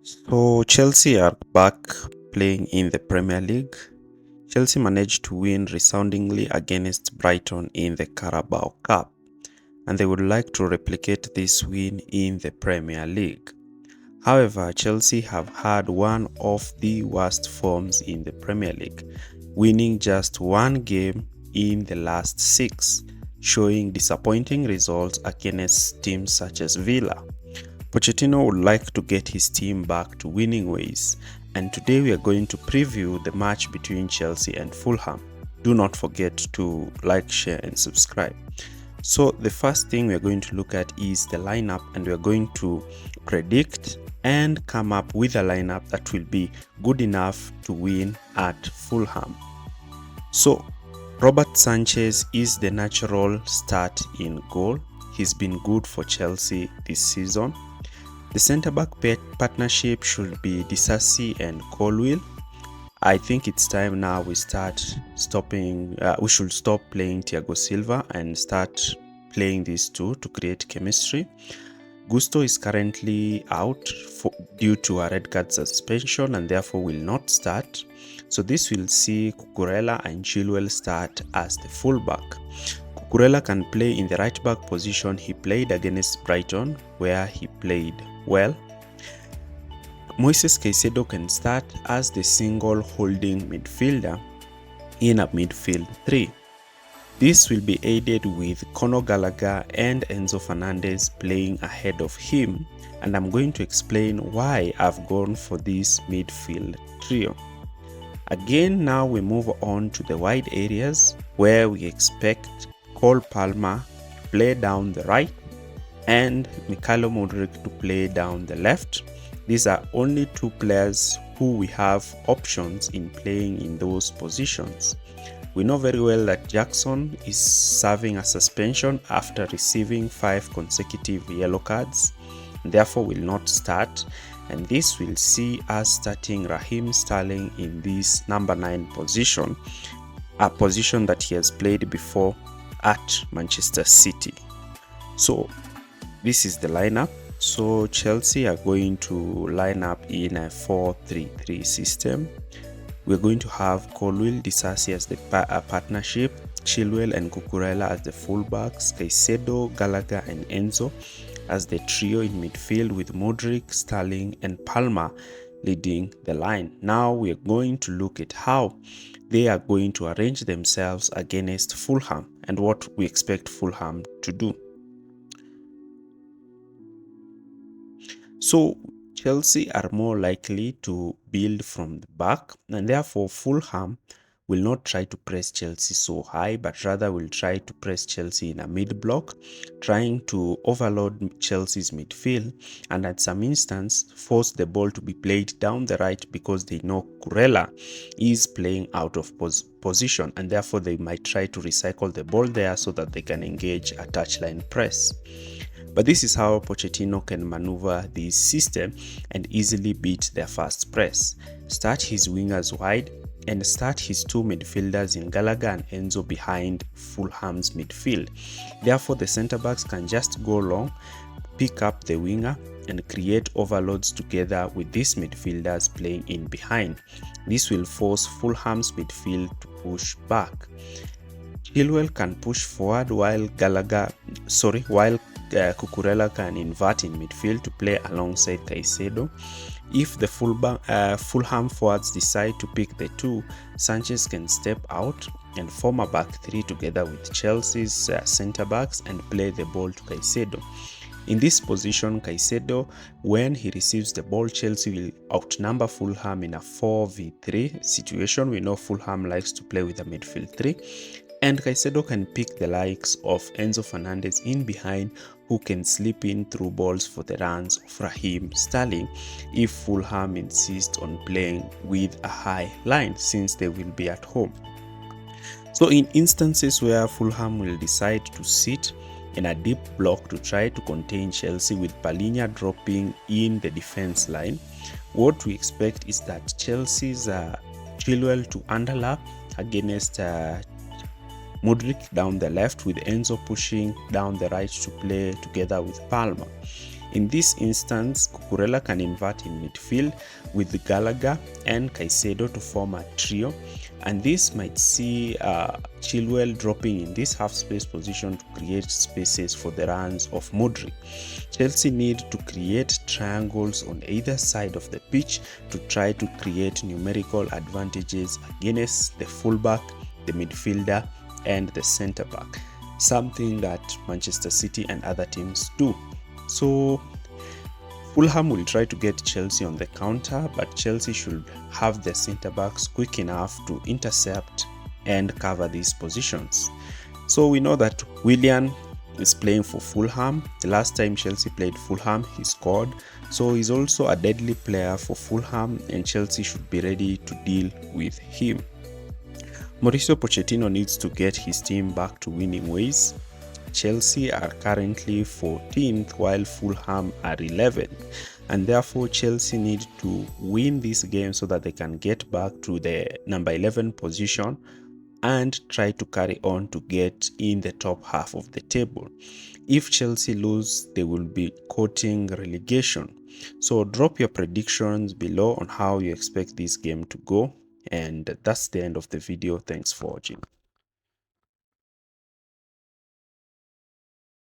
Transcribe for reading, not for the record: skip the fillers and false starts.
So Chelsea are back playing in the Premier League. Chelsea managed to win resoundingly against Brighton in the Carabao Cup, and they would like to replicate this win in the Premier League. However, Chelsea have had one of the worst forms in the Premier League, winning just one game in the last six, showing disappointing results against teams such as Villa. Pochettino would like to get his team back to winning ways, and today we are going to preview the match between Chelsea and Fulham. Do not forget to like, share, and subscribe. So, the first thing we are going to look at is the lineup, and we are going to predict and come up with a lineup that will be good enough to win at Fulham. So, Robert Sanchez is the natural start in goal. He's been good for Chelsea this season. The centre-back partnership should be Disasi and Colwill. I think it's time now we should stop playing Thiago Silva and start playing these two to create chemistry. Gusto is currently out due to a red card suspension and therefore will not start. So this will see Cucurella and Chilwell start as the fullback. Cucurella can play in the right back position. He played against Brighton where he played well. Moises Caicedo can start as the single holding midfielder in a midfield three. This will be aided with Conor Gallagher and Enzo Fernandez playing ahead of him, and I'm going to explain why I've gone for this midfield trio. Again, now we move on to the wide areas where we expect Cole Palmer to play down the right and Mykhailo Mudryk to play down the left. These are only two players who we have options in playing in those positions. We know very well that Jackson is serving a suspension after receiving 5 consecutive yellow cards, and therefore will not start, and this will see us starting Raheem Sterling in this number 9 position, a position that he has played before at Manchester City. So this is the lineup. So Chelsea are going to line up in a 4-3-3 system. We're going to have Colwill, Disasi as the partnership, Chilwell and Cucurella as the fullbacks, Caicedo, Gallagher and Enzo as the trio in midfield with Mudryk, Sterling and Palmer leading the line. Now we are going to look at how they are going to arrange themselves against Fulham and what we expect Fulham to do. So Chelsea are more likely to build from the back, and therefore Fulham will not try to press Chelsea so high, but rather will try to press Chelsea in a mid block, trying to overload Chelsea's midfield and at some instance force the ball to be played down the right because they know Cucurella is playing out of position, and therefore they might try to recycle the ball there so that they can engage a touchline press. But this is how Pochettino can maneuver this system and easily beat their fast press. Start his wingers wide and start his two midfielders in Gallagher and Enzo behind Fulham's midfield. Therefore, the centre-backs can just go long, pick up the winger and create overloads together with these midfielders playing in behind. This will force Fulham's midfield to push back. Chilwell can push forward while Cucurella can invert in midfield to play alongside Caicedo. If the Fulham forwards decide to pick the two, Sanchez can step out and form a back three together with Chelsea's centre-backs and play the ball to Caicedo. In this position, Caicedo, when he receives the ball, Chelsea will outnumber Fulham in a 4v3 situation. We know Fulham likes to play with a midfield three. And Caicedo can pick the likes of Enzo Fernandez in behind, who can slip in through balls for the runs of Raheem Sterling if Fulham insist on playing with a high line since they will be at home. So in instances where Fulham will decide to sit in a deep block to try to contain Chelsea with Palhinha dropping in the defense line, what we expect is that Chelsea's Chilwell to underlap against Mudryk down the left with Enzo pushing down the right to play together with Palmer. In this instance, Cucurella can invert in midfield with Gallagher and Caicedo to form a trio, and this might see Chilwell dropping in this half space position to create spaces for the runs of Modric. Chelsea need to create triangles on either side of the pitch to try to create numerical advantages against the fullback, the midfielder, and the centre back, something that Manchester City and other teams do. So Fulham will try to get Chelsea on the counter, but Chelsea should have their centre backs quick enough to intercept and cover these positions. So we know that Willian is playing for Fulham. The last time Chelsea played Fulham, he scored. So he's also a deadly player for Fulham, and Chelsea should be ready to deal with him. Mauricio Pochettino needs to get his team back to winning ways. Chelsea are currently 14th while Fulham are 11th, and therefore Chelsea need to win this game so that they can get back to the number 11 position and try to carry on to get in the top half of the table. If Chelsea lose, they will be courting relegation. So drop your predictions below on how you expect this game to go, and that's the end of the video. Thanks for watching.